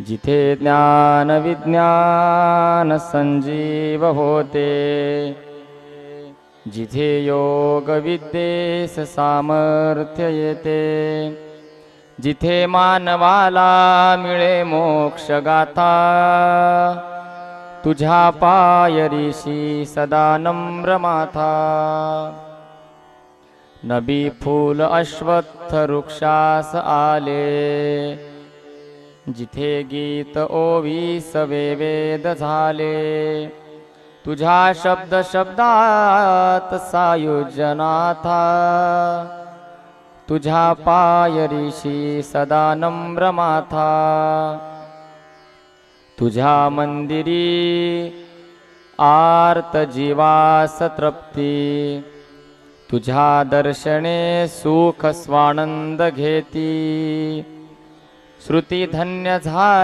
जिथे ज्ञान विज्ञान संजीव होते, जिथे योग विद्येस सामर्थ्य येते, जिथे मानवाला मिळे मोक्ष गाथा, तुझ्या पायरीशी सदा नम्र माथा. नबी फूल अश्वत्थ वृक्षास आले, जिथे गीत ओवीस वेद झाले, तुझ्या शब्द शब्दात सायुज्यनाथा, तुझ्या पायरीशी सदा नम्र माथा. तुझ्या मंदिरी आर्त जीवास तृप्ती, तुझ्या दर्शने सुख स्वानंद घेती. श्रुती धन्य झाली